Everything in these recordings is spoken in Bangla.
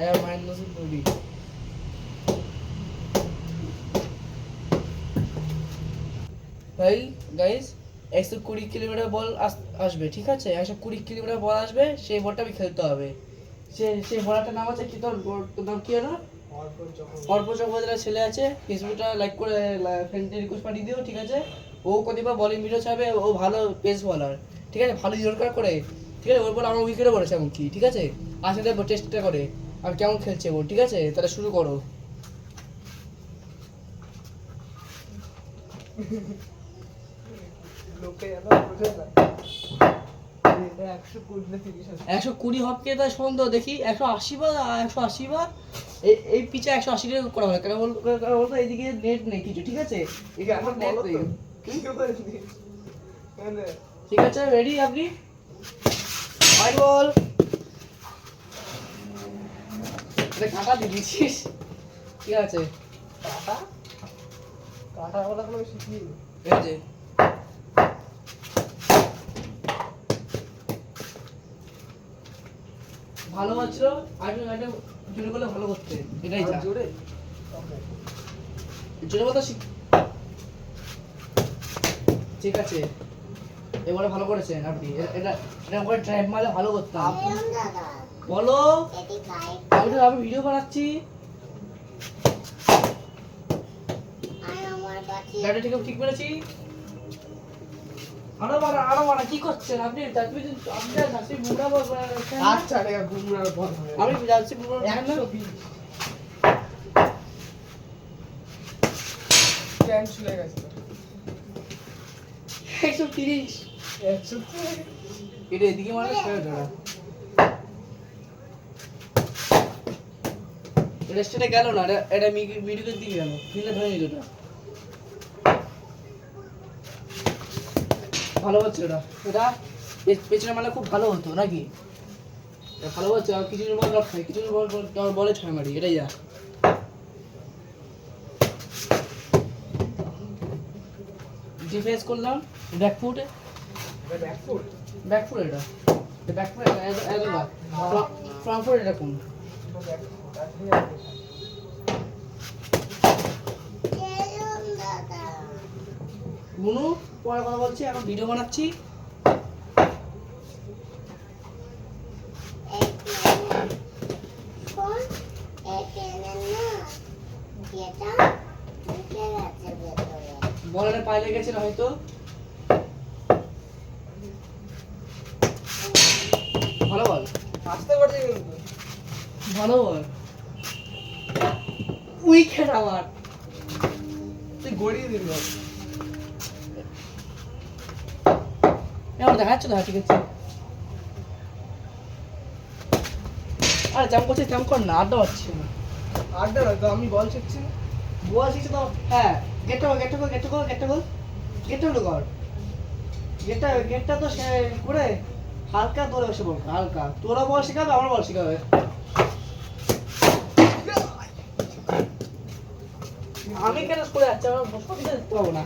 I have minus body. ভাই গাইস 120 কিলোমিটার বল আসবে, ঠিক আছে? 120 কিলোমিটার বল আসবে, সেই বলটা আমি খেলতে হবে। সেই বলটার নাম আছে কি, তোর নাম কি না? অর্প চক্রবর্তীর ছেলে আছে, ফেসবুকটা লাইক করে ফ্রেন্ডে রিকোয়েস্ট পাঠিয়ে দিও, ঠিক আছে? ও কতিবার বলিং ভিডিও চাবে, ও ভালো পেস বলার, ঠিক আছে? ভালো ইয়র্কার করে, ঠিক আছে? ওর বল আমার উইকেটে পড়েছে এমনকি, ঠিক আছে? আসলে টেস্টটা করে আর কেমন খেলছে ও, ঠিক আছে? তাহলে শুরু করো। লোকে 120 হপকে তাই সন্দেহ দেখি 180 বার 180 বার এই পিচে 180 করা হয় কেন বলতো? এইদিকে নেট নেই কিছু, ঠিক আছে? আমার নেট নেই। ঠিক আছে, রেডি আপনি? ফাইট বল। এটা কাটা দিয়ে দিচ্ছিস, ঠিক আছে? কাটা বলা কোনো শিখি। এই যে ভালো হচ্ছিল, আর জোরে করলে ভালো করতে, এটাই যা জোরে জোরে কথা শিখ। ঠিক আছে, এবারে ভালো করেছেন আপনি। এটা এটা করে ড্রাইভ মারলে ভালো করতাম। বলো, আমি ভিডিও বানাচ্ছি। ব্যাটা ঠিক বলেছি। আরো মারা কি করছেন আপনি? আপনি বুমরা আচ্ছা টাকা বুমরার বল হবে। আমি যাচ্ছি বুমরা 120 ক্যান চলে গেছে 130 এটা এদিকে মারলে ছেড়ে ধরা। এটা স্টেটে গেল না, এটা মিডিকের দিকে গেল, ফিল্ডে ধরে নিল। এটা ভালো হচ্ছে, এটা পেছনে মানে খুব ভালো হতো নাকি? ভালো হচ্ছে, আর কিছু বল রক খাই, কিছু বল বলে ছয় মারি, এটাই যা। ডিফেন্স করলাম ব্যাকফুট এটা ব্যাকফুট এটা ফ্রন্ট ফুট এটা কোন? বুনু পরে কথা বলছি, এখন ভিডিও বানাচ্ছি। বলের পায়ে লেগেছিল হয়তো। ভালো বল, আসতে পারছি কিন্তু ভালো বল। উইকেট আমার, তুই গড়িয়ে দিবি। এবার দেখাচ্ছ না, ঠিক আছে? আরে জাম করছে, জাম কর না, আড্ডা হচ্ছে না। আড্ডা না তো, আমি বল শিখছি। বল শিখছে তো, হ্যাঁ। গেটটা তো সে করে হালকা দৌড়ে বসে বল, হালকা। তোরা বল শেখাবে, আমার বল শেখাবে। আমি কেন করে যাচ্ছি, আমার সবই দেখতে পাবো না।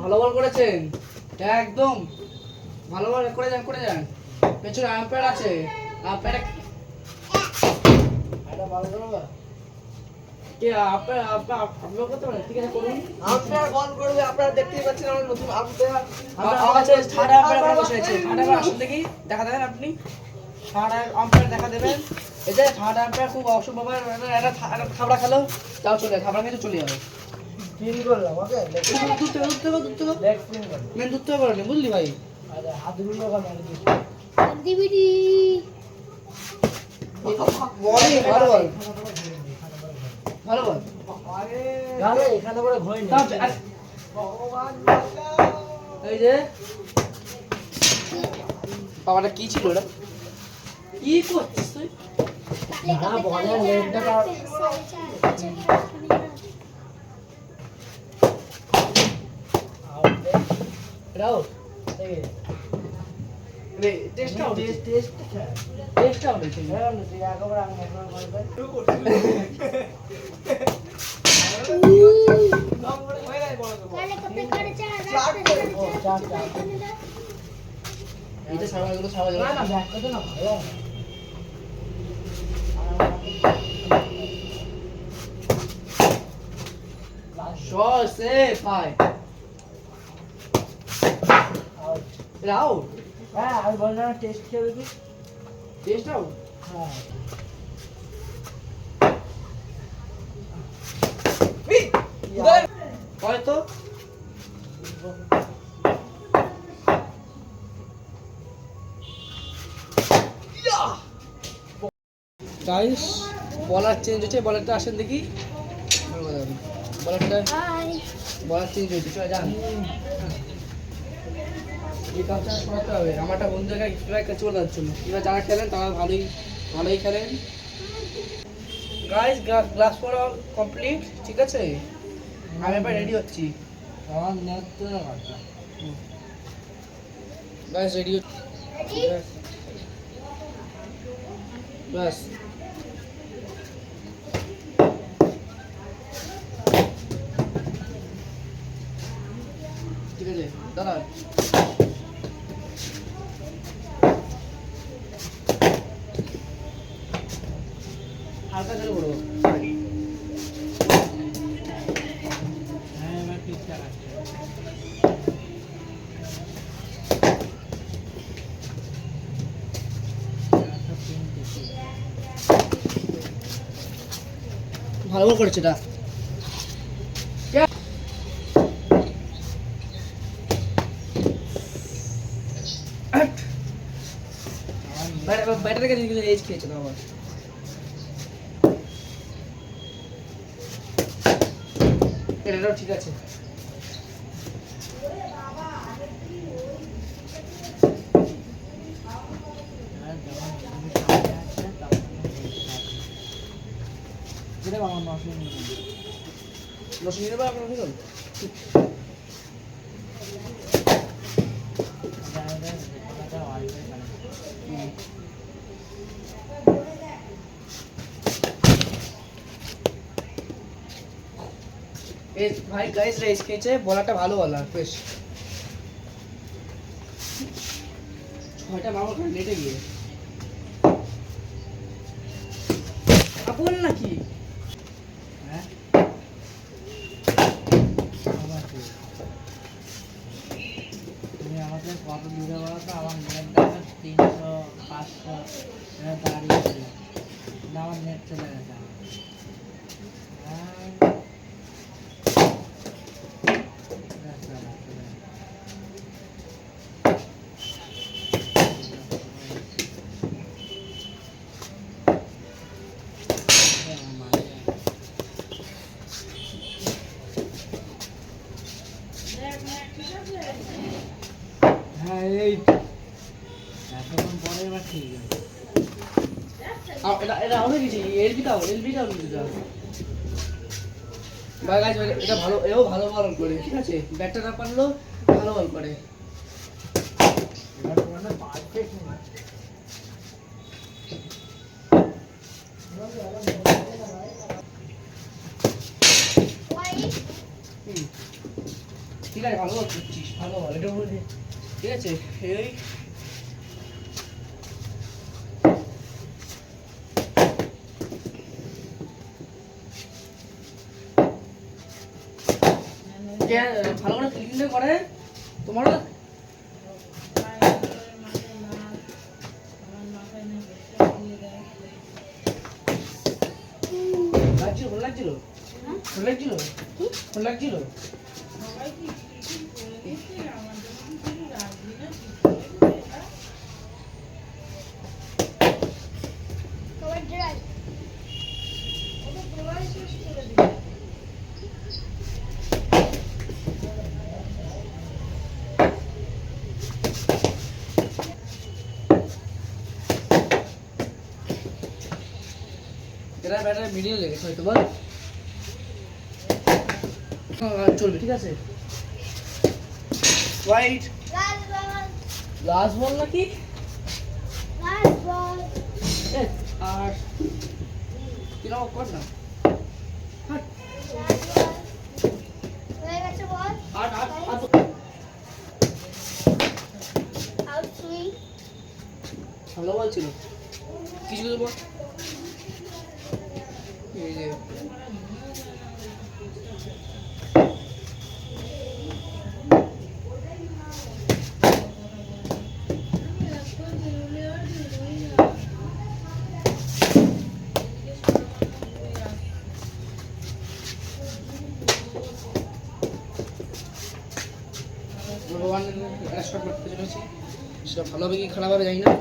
ভালো বল করেছেন একদম, ভালো বল করে যান। পেছনে আম্পায়ার আছে, আম্পায়ার এটা ভালো করবে কে? আপনার করতে পারেন, ঠিক আছে করুন। আম্পায়ার বল করবে, আপনারা দেখতেই পাচ্ছেন আমার নতুন আম্পায়ার। আমার কাছে থার্ড আম্পায়ার বসে আছে। থার্ড আম্পায়ার আসুন দেখি, দেখা দেবেন আপনি। থার্ড আম্পায়ার দেখা দেবেন। এই যে থার্ড আম্পায়ার খুব অসম্ভব, একটা খাবড়া খেলো, তাও চলে যাবে, খাবড়া খেতে চলে যাবে। স্পিন করলাম ওকে, দূর থেকে লেগ স্পিন করলাম। মেন দূর থেকে করেনি, বুঝলি ভাই? আরে হাতগুলো ওখানে আর কি ডিভিডি বল ভালো বল, ভালো বল। আরে আরে এখানে বড় ভয় নেই। ভগবান এই যে বাবাটা কি ছিল ওটা? কি করছিস তুই? না বলের লেগটা আউট। এটাও এই টেস্টটা হচ্ছে টেস্টটা হলো ঠিক শুরু করছি হয়ে গেছে বড় তো চার করে এটা সাবাগুলো সাবা যাবে না ব্যাক করতে না ভালো সে পাই এটা আউট হ্যাঁ আমি বললাম টেস্ট খেয়ে দেখি টেস্ট আউট হ্যাঁ হয়তো গাইস বলার চেঞ্জ হচ্ছে বলারটা আসেন দেখি বলারটা বলার চেঞ্জ হয়েছে চলে যান এই কাজটা করাতে হবে আমারটা বন্ধু জায়গায় স্ট্রাইকার চলে যাচ্ছিল এবার যারা খেলেন তারা ভালোই খেলেন guys glass for all complete ঠিক আছে আমি এবার রেডি হচ্ছি আমার নেট তো না গাইস রেডি বাস ঠিক আছে দাঁড়া হালকা চালু করো হ্যাঁ এবার ঠিকঠাক আছে ভালো করেছে এটা ব্যাটারিকে দিকে এজ খেয়েছে তো আবার এটাও ঠিক আছে যেটা আমার নষ্ট দশ মিনিট পর আপনার হয়ে গেল ভাই গাইস রেস খেয়েছে বলাটা ভালো বলার বেশ ছয়টা মামা করে নেটে গিয়ে আপন নাকি হ্যাঁ তুমি আমাকে কত দূরে বলো তো আমার নেট দেখা 300 500 দাঁড়িয়ে ছিল আমার নেট চলে গেছে হ্যাঁ এই এতক্ষণ পরে এবার ঠিক আছে এটা অনেক কিছু এলবিটাও ভাই গাইস এটা ভালো এও ভালো বল করে ঠিক আছে ব্যাটটা না পারলেও ভালো বল করে এবার তোমার পারফেক্ট না ঠিক আছে ভালো বল করছিস ভালো বল এটা বলে ঠিক আছে এই ভালো করে ক্লিন করে তোমারও লাগছিল এটা ব্যাটারি মিডিয়াম লেগেছে হয়তো বল চলবে ঠিক আছে হোয়াইট লাস্ট বল নাকি আর কিরকম কর না হাট হয়ে গেছে বল আট আট আট আউট সুই ভালো বল ছিল কিছু দেবো এই যে ভগবান একটা শট মারতে চলেছি সেটা ভালো হবে কি খারাপ হবে জানি না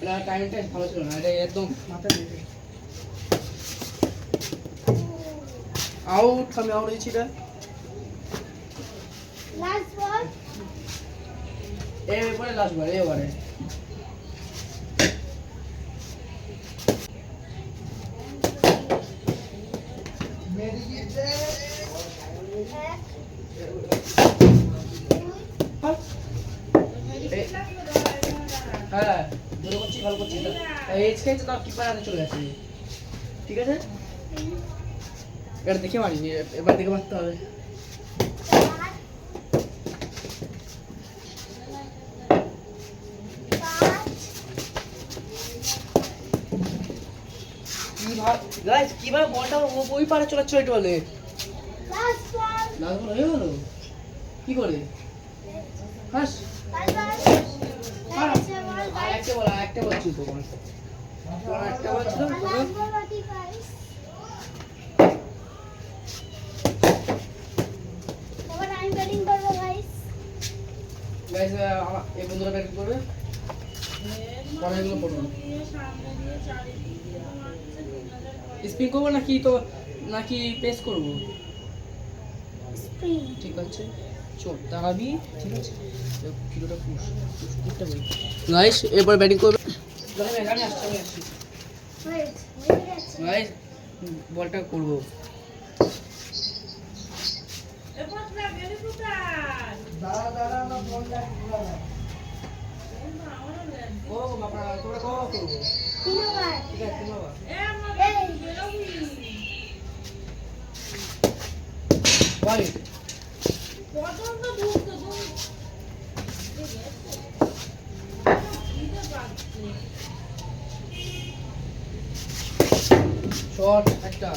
এটা টাইমটা ভালো ছিল না এটা একদম মাথায় লেগে আউট আমি আউট হয়েছি এটা লাস্ট বল এবারে লাস্ট বার এবারে এক হ্যাঁ ভালো করছি ভালো করছি এইচ খেয়েছে তাও কিপার হাতে চলে গেছে ঠিক আছে এবার দেখে মারি এবার দেখে মারতে হবে কিভাবে বলটা ওই পারে চলে চলে বলে লাস্ট বল লাস্ট বল হয়ে গেল কি করে হাস একটা বলছি তো একটা বলছিল গাইস এই বন্ধুরা ব্যাটিং করবে পরে এগুলো পড়বো স্পিন করবো নাকি তো নাকি পেস করবো ঠিক আছে চল দাঁড়াবি ঠিক আছে কিলোটা পুশ পুশটা করি গাইস এরপর ব্যাটিং করবে আমি আসছি গাইস বলটা করবো ও বাবা তোমরা কখন করবো ঠিক আছে বাবা ভাই শট একটা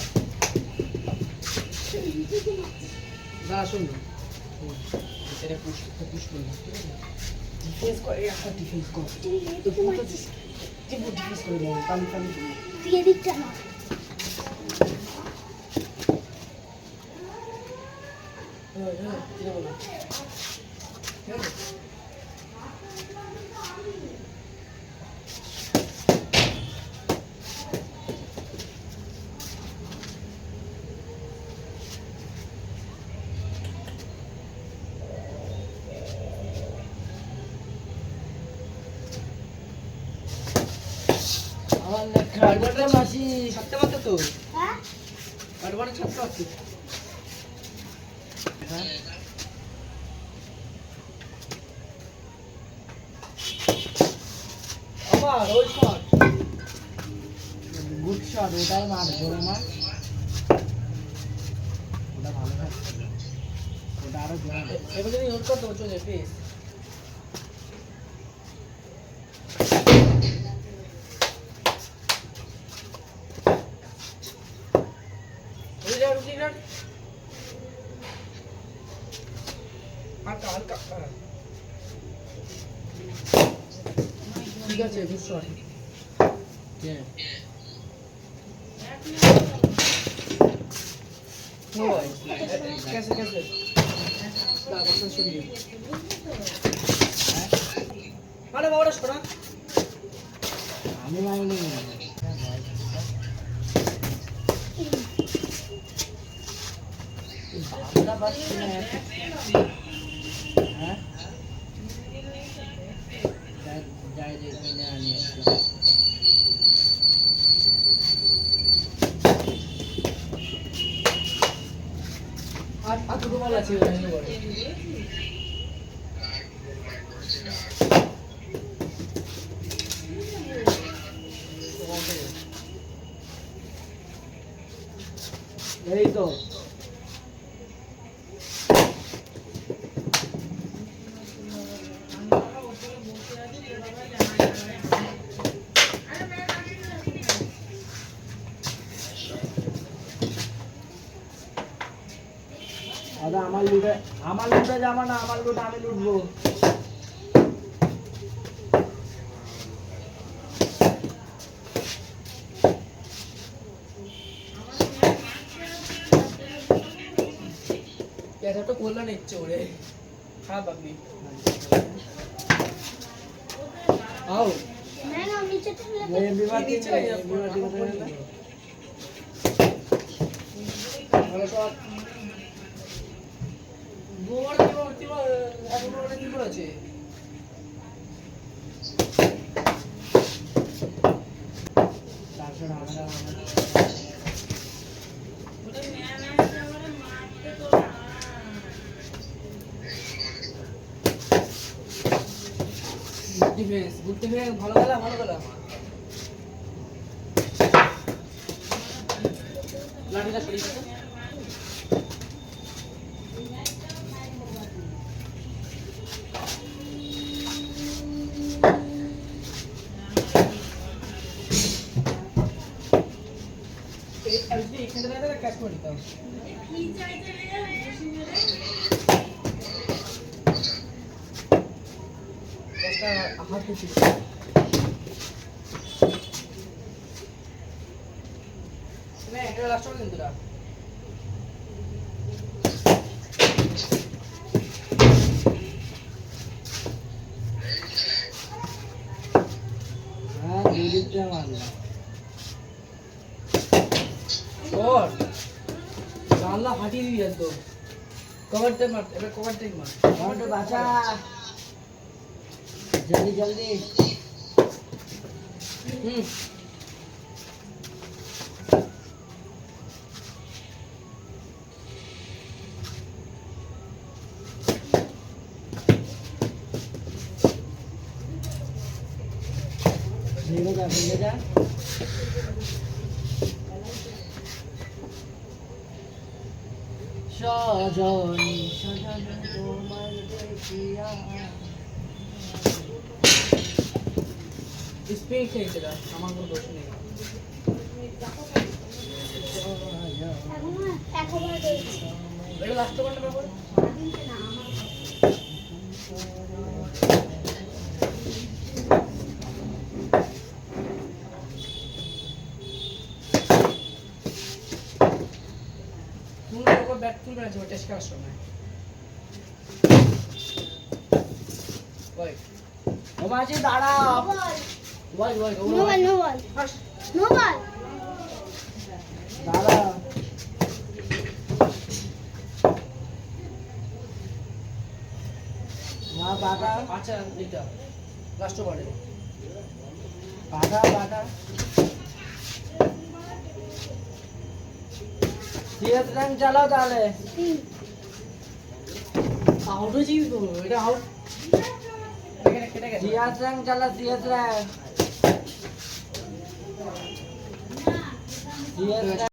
না শুনুন এটা পুশ করুন ডিফেন্স করে একটা ডিফেন্স কর তো পুরো ডিফেন্স করে দেয় কামি কামি তুই এদিকটা না ছাড়তে পারতো তো হ্যাঁ কাটবারে ছাড়তে পারতো হ্যাঁ আবার ওই শট গুড শট ওটাই মার জোরে মার ওটা ভালো থাকছে ওটা আরো জোরে এবার যদি হোল্ড করতে চলে যায় প্লিজ ঠিক আছে বুঝছো कैसे कैसे बर्तन छोड़िए अरे बाबा छोड़ा আমি মাইনি বাবা বাচ্চা হ্যাঁ যাই যে কিনে আনি আসলাম আর দুটো বল আছে ওখানে বড় এই তো দাদা আমার লুটে যাবো না, আমার লুট আমি লুটবো। পেঁচাটা করলে না ইচ্ছে করে খারাপ ভাববি আও मैं ना नीचे चले এই বিমার কি নিচে লাগে? বিমার দিকে ভালো সব গোবর এখন ওটা কি করেছে তারপর আমরা ডিফেন্স গুড ডিফেন্স ভালো খেলা লাঠিটা সরিয়ে দিতে এখানে দাঁড়িয়ে ক্যাচ করে দিতাম একটা হাত দিচ্ছি এটা লাস্ট হবে কিন্তু হ্যাঁ দুদিকটা মারলাম। और জানলা ফাটিয়ে দিবি একদম কভারটা মার এবার কভারটা মার আমাকে বাঁচা, জলদি জলদি। হুম ভেঙে যা ভেঙে যা। সজনী সজনী তোমায় দেখিয়া স্পিন খেয়েছে আমার কোনো দোষ নেই এখন একবার দেখছি এটা লাস্ট ওভারটা ব্যাপার না আমার তুমি ওকে ব্যাট তুলবে না যে টেস্ট খেলার সময় ওই ও মাঝি দাঁড়াও। ওই ওই no ball no ball first no ball দাঁড়াও। না পাটা আচ্ছা এটা লাস্ট ওভারে পাটা পাটা সিএস র্যাঙ্ক চালাও তাহলে। আউট হয়েছে কিন্তু এটা আউট এখানে কেটে গেছে সিএস র্যাঙ্ক চালা, সিএস র্যাঙ্ক, সিএস